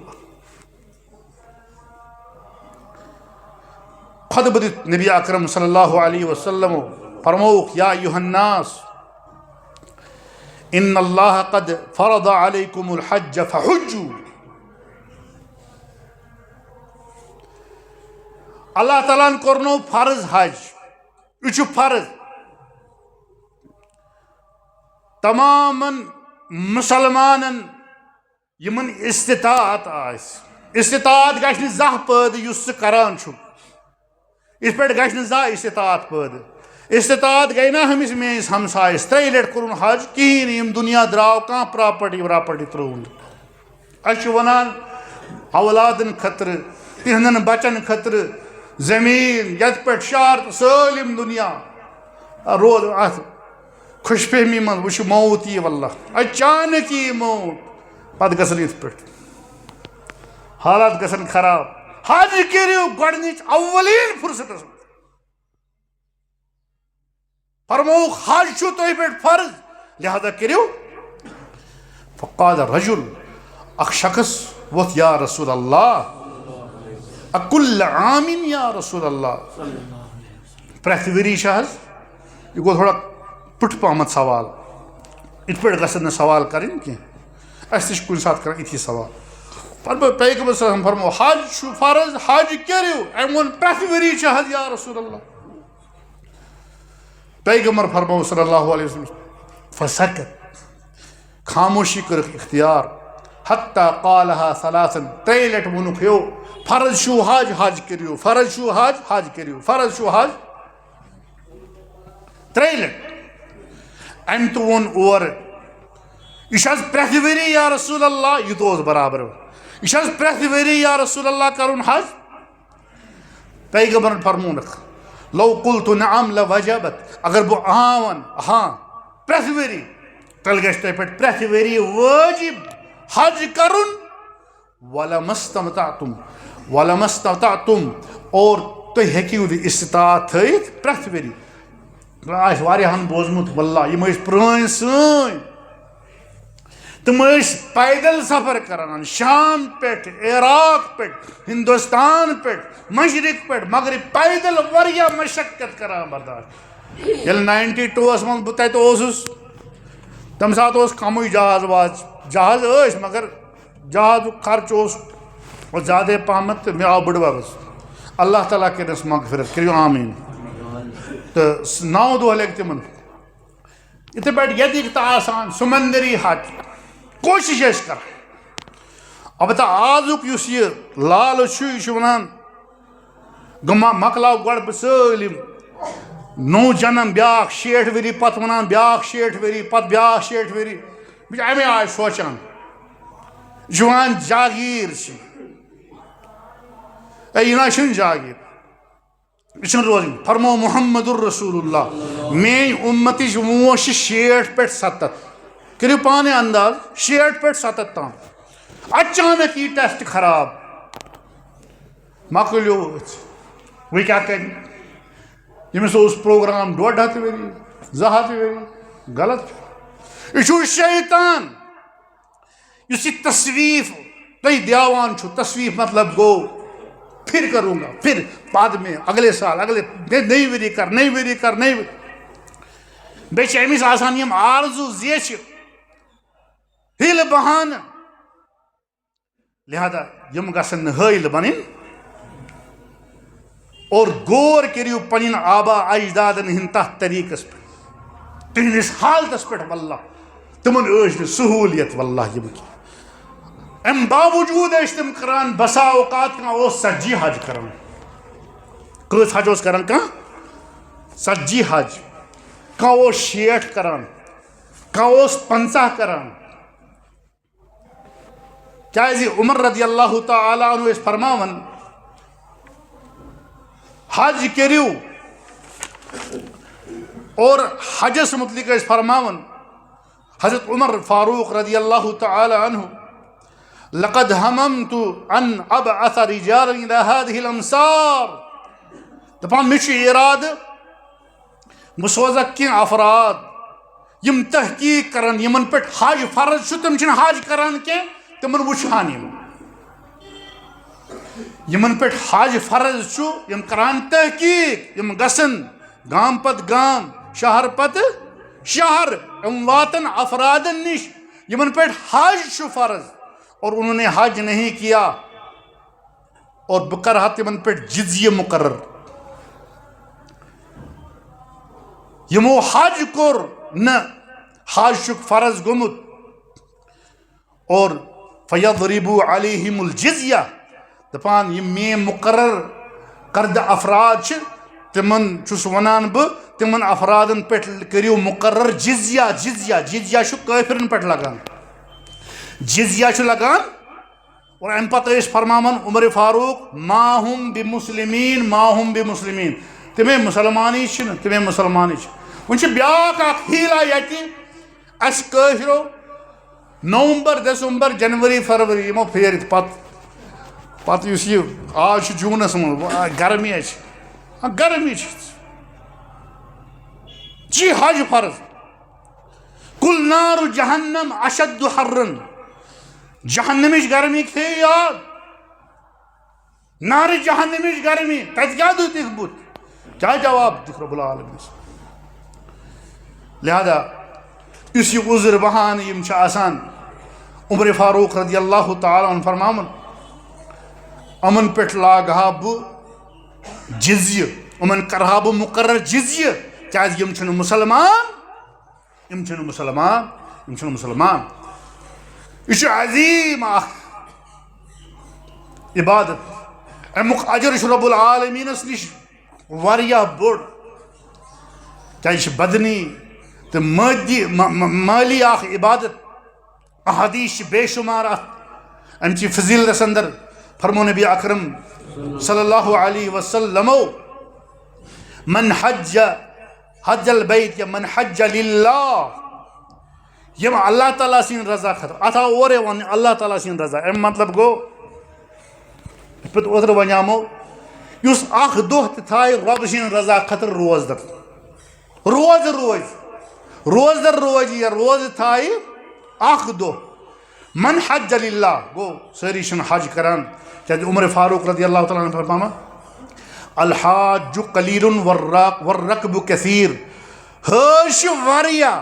خۄطبہٕ دِتھ نبی اکرم صلی اللہ علیہ وسلم فرمووُکھ یا ایُہا الناس ان اللہ قد فرض علیکم الحج فحجوا. اللہ تعالیٰ ہن کوٚرنو فرض حج. یہِ چھُ فرض. تمامن مُسلمانن یِمن استطاعت آسہِ. استطاعت گژھِ نہٕ زانٛہہ پٲدٕ یُس سُہ کران چھُ. یِتھ پٲٹھۍ گژھِ نہٕ زانٛہہ استطاعت پٲدٕ. استطاعت گٔے نا ہُمِس میٲنِس ہمسایس 3 لٹہِ کوٚرُن حج کِہیٖنۍ نہٕ. یِم دُنیا درٛاو کانٛہہ پراپرٹی ترٛٲوٕن. أسۍ چھِ وَنان اولادن خٲطرٕ تِہنٛدٮ۪ن بچن خٲطرٕ زٔمیٖن یَتھ پٮ۪ٹھ شہر تہٕ سٲلِم دُنیا روز اَتھ خوش فہمی منٛز. وٕچھِ موت یی واللہ اچانک یی موت. پتہٕ گژھن یِتھ پٲٹھۍ حالات گژھن خراب. حج کٔرِو گۄڈنِچ اولیٖن فُرصتس منٛز. فرمووُکھ حج چھُ تۄہہِ پٮ۪ٹھ فرض لہذا کٔرِو. فقال رجل اکھ شخص ووٚتھ یا رسول اللہ اکُل عامن یا رسول اللہ. پرٛٮ۪تھ ؤری چھِ حظ. یہِ گوٚو تھوڑا پُٹھ پہمتھ سوال. یِتھ پٲٹھۍ گژھن نہٕ سوال کَرٕنۍ کینٛہہ. اَسہِ تہِ چھِ کُنہِ ساتہٕ کران یِتھی سوال. پتہٕ پیغمبر صلی اللہ علیہ وسلم فرموو حج چھُ فرض حج کٔرِو. أمۍ ووٚن پرٛٮ۪تھ ؤری چھِ حظ یا رسول اللہ. پیغمبر فرموو صلی اللہ علیہ وسلم فسکت. خاموشی کٔرٕکھ اختیار. حتیٰ قالہا ثلاثن 3 لٹہِ ووٚنُکھ ہیو فرض چھُو حج حج کٔرِو. فرض چھُو حج حج کٔرِو. فرض چھُو حج 3 لٹہِ. أمۍ تہِ ووٚن اورٕ یہِ چھِ حظ پرٛٮ۪تھ ؤری یا رسول اللہ. یہِ تہِ اوس برابر. یہِ چھِ حظ پرٛٮ۪تھ ؤری یا رسول اللہ کرُن حج. پیغمبرن فرمونکھ لو قلت نعم لوجبت. اگر بہٕ وَنہٕ ہاں پرٛٮ۪تھ ؤری تیٚلہِ گژھِ تۄہہِ پٮ۪ٹھ پرٛٮ۪تھ ؤری وٲجِب حج کرُن. ولما استطعتم اور تُہۍ ہیٚکِو نہٕ استطاعت تھٲیِتھ پرٛٮ۪تھ ؤری. آسہِ واریاہن بوٗزمُت واللہ یِم ٲسۍ پرٛٲنۍ سٲنۍ. تِم ٲسۍ پیدل سفر کران شام پٮ۪ٹھ عراق پٮ۪ٹھ ہندوستان پٮ۪ٹھ مشرق پٮ۪ٹھ مغرب پیدل واریاہ مشقت کران برداشت. ییٚلہِ 92 منٛز بہٕ تَتہِ اوسُس تَمہِ ساتہٕ اوس کمٕے جہاز جہاز ٲسۍ مگر جہازُک خرچہٕ اوس زیادَے پہمتھ تہٕ مےٚ آو بٕڈببس. اللہ تعالیٰ کٔرِنَس مغفرت کٔرِو آمیٖن. تہٕ 9 دۄہ لٔگۍ تِمن. یِتھٕے پٲٹھۍ ییٚتِکۍ تہِ آسان سُمندری حج کوٗشِش ٲسۍ کران. البتہ آزُک یُس یہِ لالہٕ چھُ یہِ چھُ وَنان مۄکلاو گۄڈٕ بہٕ سٲلِم نوٚو جنم بیٛاکھ 60 ؤری پتہٕ وَنان بیٛاکھ 60 ؤری پتہٕ بیٛاکھ 60 ؤری. بہٕ چھُس اَمے آیہِ سونٛچان یہِ چھُ وَنان جاگیٖر چھِ. یہِ نہ چھُنہٕ جاگیٖر. یہِ چھُنہٕ روزٕنۍ. فرموو محمد الرسول اللہ میٲنۍ اُمتٕچ وٲنٛس چھِ 60 پٮ۪ٹھ 70. کرو پانے انداز 60 پہ 70 تام اچانک یہ ٹیسٹ خراب مکلیو وہ کیا کر یمس پروگرام 1.5 ؤری 2 ؤری غلط یہ شیطان اس تصویف تھی دیوان چھو تصویف مطلب گو پھر کروں گا پھر بعد میں اگلے سال اگلے نئی ؤری کر نئی ؤری کر نئی ؤری بیچ امس آسان یم آرزو زیچ ہیل بہان لہذا یم گژھن حٲیل بنن اور غور کریو پنن آبا اجدادن ہند تتھ طریقس پہ تہندس حالتس پہ واللہ تمن ٲسۍ نہٕ سہولیت واللہ یم کی ام باوجود ٲسۍ تم کران بسا اوقات کانٛہہ اوس 40 حج کران کٔژ حج اوس کران کانٛہہ 40 حج کانٛہہ اوس 60 کران کانٛہہ اوس 50 کران کیازِ عمر رضی اللہ تعالیٰ عنہ ٲسۍ فرماوان حج کریو اور حجس متعلق ٲسۍ فرماوان حضرت عمر فاروق رضی اللہ تعالیٰ عنہ لقد هممت ان ابعث رجالا الى هذه الامصار دپان مےٚ چھُ ارادٕ بہٕ سوزکھ کینٛہہ افراد یم تحقیق کرن یمن پٮ۪ٹھ حج فرض چھُ تِم چھِنہٕ حج کران کینٛہہ تِمن وٕچھان یمن پٮ۪ٹھ حج فرض چھُ یم کران تحقیق یم گژھن گام پتہٕ گام شہر پتہٕ شہر یم واتن افرادن نش یمن پٮ۪ٹھ حج چھُ فرض اور انہوں نے حج نہیں کیا اور بہ کرہا تمن پہ جزیہ مقرر یمو حج کور نہ حج چھ فرض گومت اور فیضربوا علیہم الجزیہ دپان یم مین مقرر کردہ افراد چھ تمن چھس ونان بہ تمن افرادن پہ کریو مقرر جزیہ جزیہ جزیہ چھ کافرن پہ لگان جزیہ چھ لگان اور ام پتہ ٲسۍ فرماوان عمر فاروق ما ہم بمسلمین ما ہم بمسلمین تمے مسلمانی چھنہ تمے مسلمانی چھ ون چھ بیاکھ اکھ ہیلا یتہ اس کٲشرو نومبر دسمبر جنوری فروری یمو پھیرت پتہ یُس یہ آز چھ جوٗنس منٛز گرمی چھ گرمی چھ حج فرض کل نار جہنم اشد حرن جہنمچ گرمی تھے یاد نار جہنمچ گرمی تت کیا دتھ بت کیا جواب دکھ رب العالمین لہذا اس یہ عذر بہان یم چھ آسان عمر فاروق رضی اللہ تعالیٰ عنہ فرماون امن پہ لاگہا بہ جزیہ امن کرہا بہ مقرر جزیہ کیاز یم چھنہ مسلمان یم چھنہ مسلمان یم چھنہ مسلمان یہ عظیم اخ عبادت امیک اجر رب العالمینس نش واریاہ بوڑ کیا یہ بدنی تو مالی اخ عبادت احادیث بے شمار امچ فضیلتس اندر فرمو نبی اکرم صلی اللہ علیہ وسلم من حج حج البیت یا من حج للہ یم اللہ تعالیٰ سن رضا خطر اتھا اورے ون اللہ تعالیٰ سن رضا ام مطلب گو پت اوتر ونیامو یس اخ دہ تھائے رب سن رضا خطر روزدر روزدر روز یا روز تھائے اخ دہ من حج للہ گو ساری چھن حج کران کیازِ عمر فاروق رضی اللہ تعالیٰ عنہ فرماوان الحاج قلیل والرکب کثیر حج واریاہ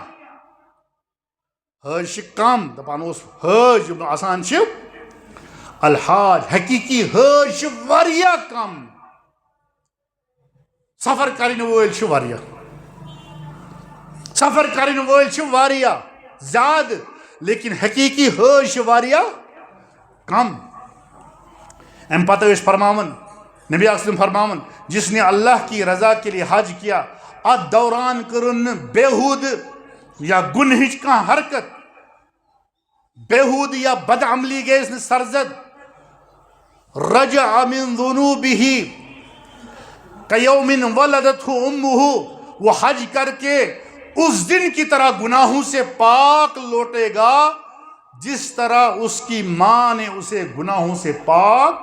حج کم دپان اس حج آسان الحاج حقیقی حج واریاہ کم سفر کرن وول واریاہ سفر کرن وول واریاہ زیادہ لیکن حقیقی حج واریاہ کم ام پتہ ٲسۍ فرماون نبی اکرم فرماون جس نے اللہ کی رضا کے لیے حج کیا ات دوران کرن بےحود یا گنہچ کانٛہہ حرکت بےحود یا بد عملی گیس نہ سرزد رجع من ذنوبہ کیوم ولدتہ امہ وہ حج کر کے اس دن کی طرح گناہوں سے پاک لوٹے گا جس طرح اس کی ماں نے اسے گناہوں سے پاک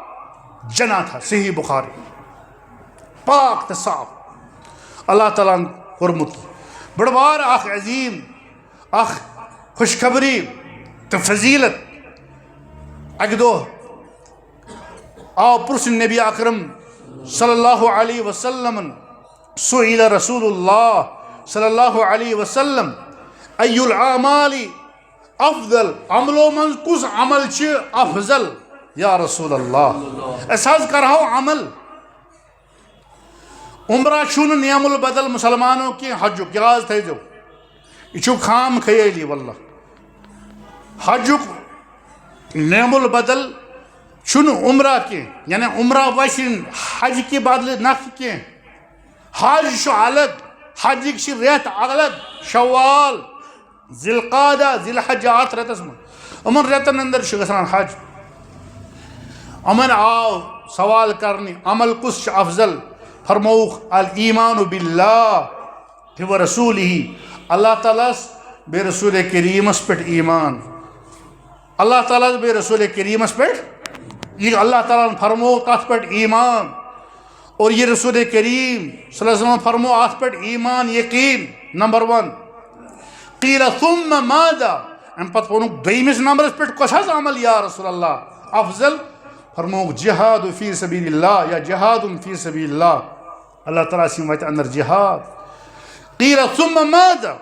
جنا تھا. صحیح بخاری. پاک تو صاف اللہ تعالیٰ کورمت. بڑ بار اخ عظیم اخ خوشخبری تو فضیلت. اکہ دہ آو پرسن نبی اکرم صلی اللہ علیہ وسلم سئل رسول اللہ صلی اللہ علیہ وسلم ای الاعمال افضل. عملو من کس عمل چھ افضل یا رسول اللہ؟ اس حض کرہو عمل. عمرہ چھن نعم البدل مسلمانوں کی حجک یاد تھے جو یہ چھو خام خیالی واللہ. حجک نعم البدل چھن عمرہ کی یعنی عمرہ وشن حج کی بدل نخ کی. حج چھو الگ حجک چھ ریت الگ شوال ذی القعدہ ذی الحجہ ات ریتس من امن ریتن اندر چھ گژھان حج. امن آو سوال کرنی عمل کس چھ افضل؟ فرموخ الایمان باللہ و رسولہ. اللہ تعالیٰ بے رسول کریمس پہ ایمان. اللہ تعالیٰ بے رسول کریمس پہ یہ اللہ تعالیٰ فرمو تات پہ ایمان. اور یہ رسول کریم صلی اللہ علیہ وسلم فرمو ات پہ ایمان یقین نمبر 1. قیل ثم ماذا؟ ام پت ونک دویمس نمبرس پہ کس حظ عمل یا رسول اللہ افضل؟ فرموک جہاد فی سبیل اللہ یا جہاد فی سبیل اللہ. اللہ تعالیٰ سیم ویت اندر جہاد. قیل ثم ماذا؟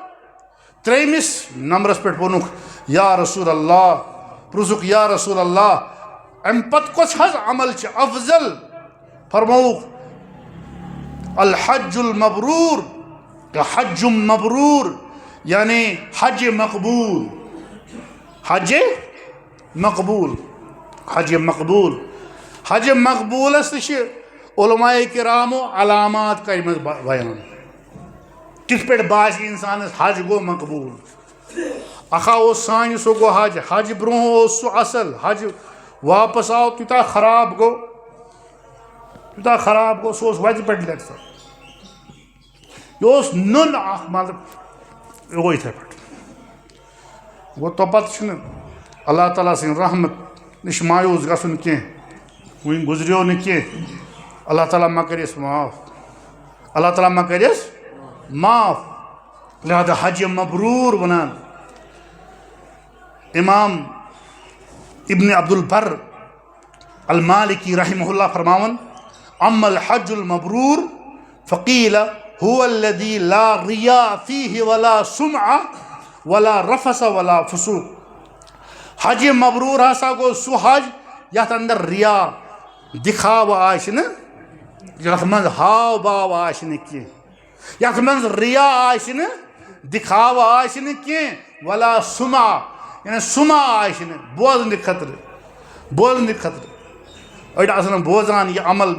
تریمس نمبرس پہ ونک یا رسول اللہ پرسک یا رسول اللہ ام پت کس حظ عمل چھ افضل؟ فرموک الحج المبرور. حج مبرور یعنی حج مقبول. حج مقبول. حج مقبول. حج مقبول اس علماء کرامو علامات کرمت بیان کس پہ باس انسان حج گو مقبول. اخا اس سان سو گو حج. حج برو سو اصل. حج واپس آو تیوتا خراب گو تیوتا خراب گو سو وتہ پہ لیکسا یہ نن اخ مطلب یہ گو اتھے پہ گو تو پتہ اللہ تعالیٰ سن رحمت نش مایوس گھن کی ون گزریو نا کی. اللہ تعالیٰ ما کرس معاف. اللہ تعالیٰ ما کرس معاف. لہذا حج مبرور ونان. امام ابن عبد البر المالکی رحمہ اللہ فرماون اما الحج المبرور فقیل هو الذي لا رياء فيه ولا سمعة ولا رفث ولا فسوق. حج مبرور ہسا گو سو حج یت اندر ریا دکھاو آشن یت من ہاو باو آشن کی یت من ریا آشن دکھاو آشن کی ولا سمع یعنی سمع آشن بوزن خطر بوزن خطر. اڑ آسن بوزان یہ عمل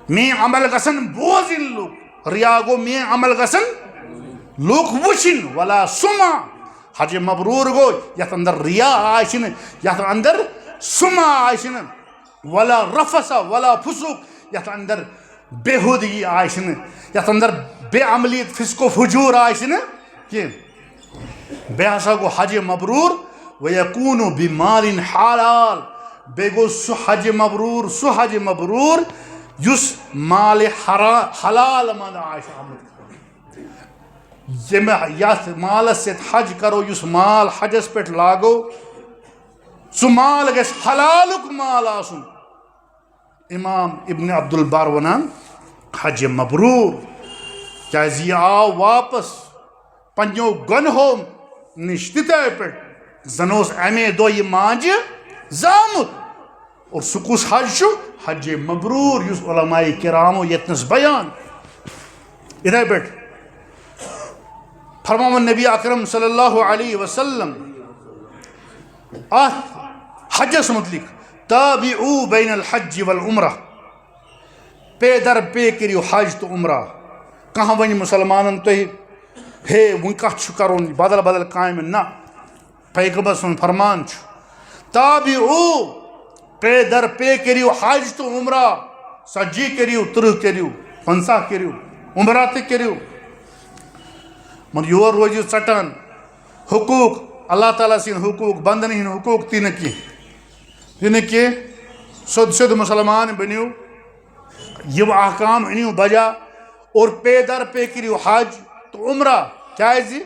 مین عمل گژھن بوزن لوگ. ریا گو مین عمل گژھن لوگ وچھن ولا سمع. حج مبرور گو یت اندر ریا آشن یت اندر سمع آشن ولا رفث ولا فسوق یت اندر بےہودگی آشن یت اندر بے عملی فسق و فجور آشن کی. بے ہسا گو حج مبرور ویکون بمال حلال. بے گو سو حج مبرور یس مال حلال من آش آمد. یت مالس ست حج کرو یس مال حجس پہ لاگو سو مال گژھِ حلالک مال آسن. امام ابن عبد البر ونان حج مبرور کیازِ یہ آو واپس پنجو گنہو نش تتھے پہ زن اوس امے دۄہ یہ ماجہِ زامت. اور سہ کس حج چھُ حج مبرور یس علماء کرامو یتنس بیان. اتھے پہ فرماون نبی اکرم صلی اللہ علیہ وسلم ات حجس متعلق تابعو بین الحج والعمرہ. پے در پے کریو حج تو عمرہ. کہاں ون مسلمانن تھی ہے ون کت کرون بدل بدل کامہ نا. پیغمبر سن فرمان تابعو پے در پے کریو حج تو عمرہ. 40 کریو 30 کریو 50 کریو عمرہ تہ کریو. مگر یور روزیو ژٹان حقوق اللہ تعالیٰ سٕنٛدۍ حقوق بندن ہٕنٛدۍ حقوق تہِ نہٕ کینٛہہ سیوٚد سیوٚد مُسلمان بٔنِو یِم احکام أنِو بجا اور پے در پے کٔرِو حج تہٕ عمرہ کیٛازِ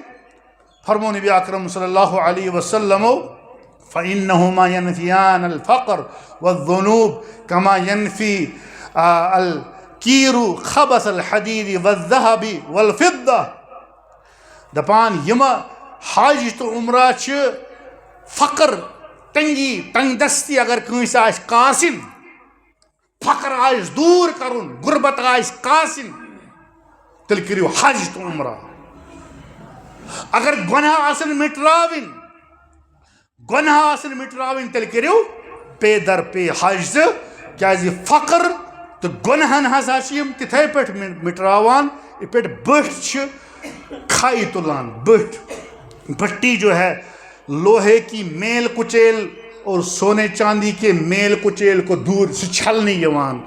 فرمو نبی اکرم صلی اللہ علیہ وسلم فإنهما ينفيان الفقر والذنوب كما ينفي الكير خبث الحديد والذهب والفضة دپان یم حج تو عمرہ فقر تنگی تنگ دستی اگر کنس آس کاسن فقر آس دور کرن غربت آس کاسن تیل کریو حج تو عمرہ اگر گناہ آسن مٹراوین تیل کریو پے در پے حج کیازِ فقر تو گناہن ہسا تتھے پہ مٹراوان یہ پہ بٹ کھائی تلان بھٹی جو ہے لوہے کی میل کچیل اور سونے چاندی کے میل کچیل کو دور سے چھلنے یوان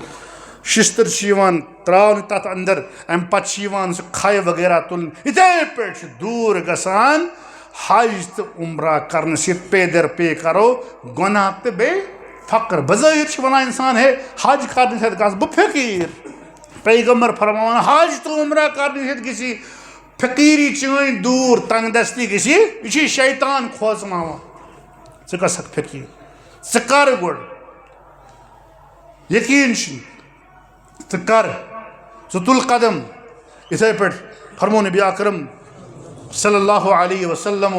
شستر یوان تراؤن تات اندر ام پتہ یوان سہ کھائی وغیرہ تلن اتھے پہ دور گسان حج تو عمرہ کرنے سے پے در پے کرو گناہ تو بے فقر بظاہر ونان انسان ہے حج کرنے سے گھس بہ فقیر پیغمبر فرمان حج تو عمرہ کرنے سے کسی فقیری چین دور تنگ دستی گسی یہ شیطان کھوژناوان ژٕ گژھکھ فقیر ژٕ کر گۄڈٕ یقین ژٕ کر ژٕ تُل قدم یِتھے پٲٹھۍ فرمو نبی اکرم صلی اللہ علیہ وسلم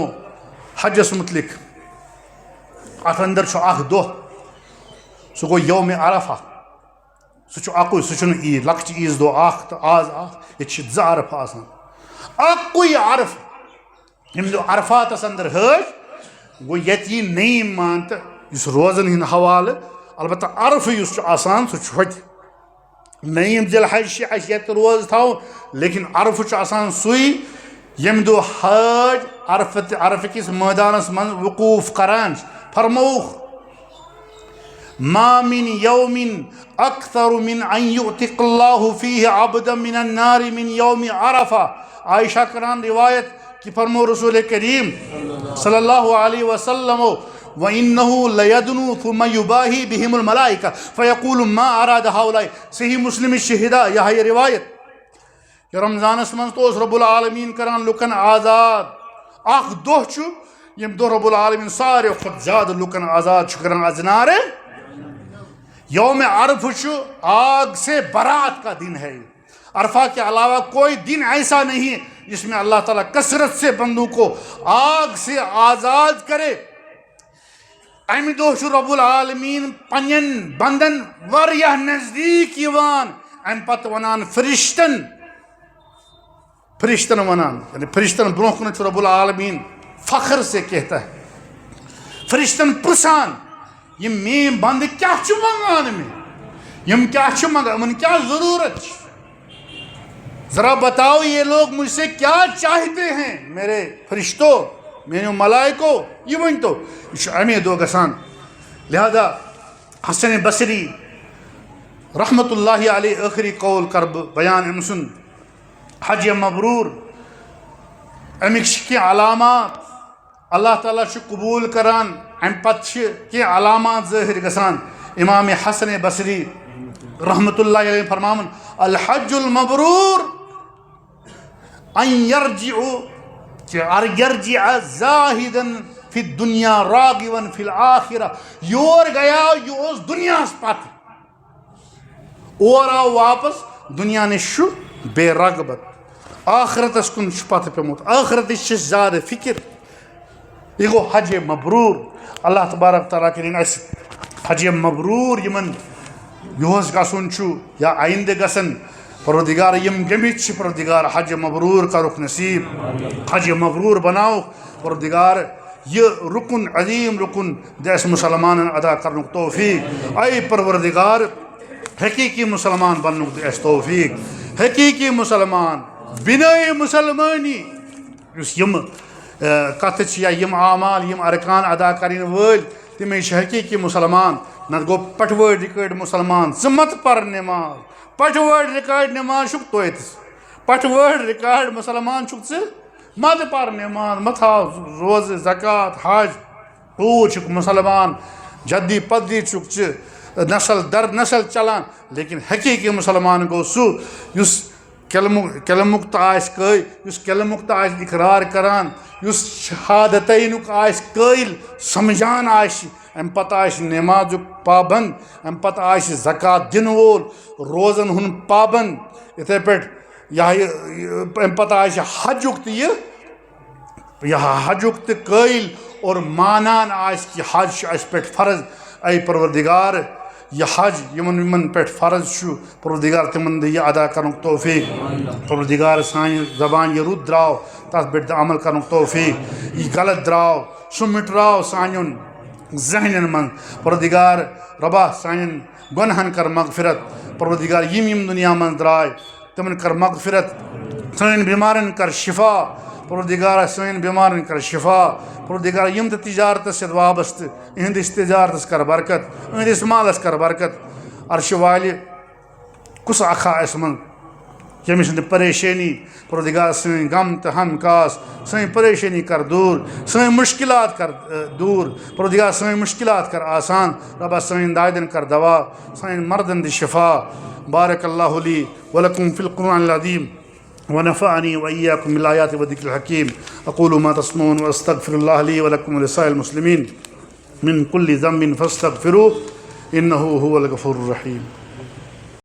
حجس متعلق اتھ اندر چھُ اکھ دۄہ سُہ گوٚو یومِ عرفہ سُہ چھُ اکُے سُہ چھُنہٕ عیٖد لۄکچہِ عیٖذ دۄہ اکھ تہٕ آز اکھ ییٚتہِ چھِ زٕ عرفہٕ آسان اکُے عرف ییٚمہِ دۄہ عرفاتس اندر حٲج گوٚو ییٚتہِ یی نعیٖم مان تہٕ یُس روزن ہُنٛد حوالہٕ البتہ عرفہٕ یُس چھُ آسان سُہ چھُ ہوٚتہِ نعیٖم ذی الحج چھِ اَسہِ ییٚتہِ روزٕ تھاوُن لیکن عرفہٕ چھُ آسان سُے ییٚمہِ دۄہ حٲج عرفہٕ کِس مٲدانس منٛز وقوٗف کران چھِ فرمووُکھ ما من يوم اكثر من ان يعتق الله فيه عبدا من النار من يوم عرفہ عائشہ کران روایت کہ فرمو رسول کریم صلی اللہ علیہ وسلم وَإِنَّهُ لَيَدْنُو ثُمَّ يُبَاهِي بِهِمُ الْمَلَائِكَةُ فَيَقُولُ مَا أَرَادَ هَؤُلَاءِ صحیح مسلم شہدہ یہ روایت کہ رمضانس منٛز تو رب العالمین کران لُکن آزاد اکھ دۄہ چھُ ییٚمہِ دۄہ رب العالمین ساروی کھۄتہٕ زیادٕ لُکن آزاد چھُ کران ازنار یوم عرفہ چھُ آگ سے برات کا دن ہے عرفہ کے علاوہ کوئی دن ایسا نہیں جس میں اللہ تعالیٰ کثرت سے بندوں کو آگ سے آزاد کرے امہ دۄہ چھُ رب العالمین پنن بندن واریاہ نزدیک یوان امہ پتہٕ ونان فرشتن ونان یعنی فرشتن برونٛہہ کُن چھُ رب العالمین فخر سے کہتا ہے فرشتن پرژھان یہ میٛٲنۍ بندٕ کیٛاہ چھُ منگان مےٚ یِم کیٛاہ چھِ منگان یِمن کیٛاہ ضروٗرت چھِ ذرا بتاؤ یہ لوگ مجھ سے کیا چاہتے ہیں میرے فرشتوں میٛٲنیو ملائکو یہ ؤنۍتو یہ چھُ اَمے دۄہ گژھان لہذا حسن بصری رحمت اللہ علیہ ٲخری قول کر بہٕ بیان أمۍ سُنٛد حج مبروٗر امیِکۍ چھِ کینٛہہ علامات اللہ تعالیٰ چھُ قبوٗل کران امہِ پتہٕ چھِ کینٛہہ علامات ظٲہر گژھان امام حسن بصری رحمت اللہ علیہ فرماوان الحج المبرور ان یرجع زاہدا فی الدنیا راغبا فی الآخرہ یور گیا یہ اوس دنیاہس پتہٕ اور آو واپس دنیا نش چھُ بے رغبت آخرتس کُن چھُ پتہٕ پیوٚمُت آخرتٕچ چھِ زیادٕ فکر یہ گوٚو حج مبروٗر اللہ تبارک تعالیٰ کٔرِنۍ اَسہِ حج مبروٗر یِمن یُہُس گژھُن چھُ یا آیندٕ گژھن پروردگار یم گٔمٕتۍ چھِ پروردگار حج مبروٗر کرُکھ نصیٖب حج مبروٗر بناوُکھ پروردگار یہ رکن عظیم رکن دِ اَسہِ مُسلمانن ادا کرنُک توفیٖق اے پروردگار حقیٖقی مُسلمان بننُک دِ اَسہِ توفیٖق حقیٖقی مُسلمان بِنٲے مُسلمٲنی یُس یِم کتھٕ چھِ یا یِم اعمال یِم ارکان ادا کرٕنۍ وٲلۍ تِمے چھِ حقیٖقی مُسلمان نتہٕ گوٚو پٹھوٲڑۍ رِکٲڑۍ مُسلمان ژٕ مت پر نٮ۪ماز پٹھوٲڑۍ رِکاڑِ نٮ۪ماز چھُکھ توتہِ پٹھوٲڑۍ رِکاڑ مُسلمان چھُکھ ژٕ مت پر نماز مت ہاو روز زکات حج اور مسلمان جدی پدی چک نسل در نسل چلان لیکن حقیقی مسلمان گو سو یس کلمک تو اقرار کران یس شہادتینک قائل سمجھان ام پتہ نماز پابند ام پتہ زکات دن وول روزن ہن پابند اتھے پہ ام پتہ حجک حجک قائل اور مانان کہ حج اس پہ فرض اے پروردگار یہ حج یمن پہ فرض پروردگار تمن یہ ادا کرن توفیق پروردگار سان زبان یہ رود دراو تس پہ عمل کرن توفیق یہ غلط دراو سہ مٹراو سان ذہنن من پروردگار ربا سان گنہن کر مغفرت پروردگار یم دنیا من درائے تمن کر مغفرت سان بیمارن کر شفا پروردگار سان بیمارن کر شفا پروردگار یم تجارت سے وابست اہندس تجارتس کر برکت اہندس مالس کر برکت عرش والہ کس اکھا اس من یمس پریشانی پروردگار سن غم تو ہم کاس سن پریشانی کر دور سن مشکلات کر دور پروردگار سن مشکلات کر آسان ربا سن دائدن کر دوا سن مردن دی شفا بارک اللہ لی ولکم فی القرآن العظیم ونفعني وإياكم بالآيات والذكر الحكيم أقول ما تسمعون وأستغفر الله لي ولكم ولسائر المسلمين من كل ذنب فاستغفروه إنه هو الغفور الرحيم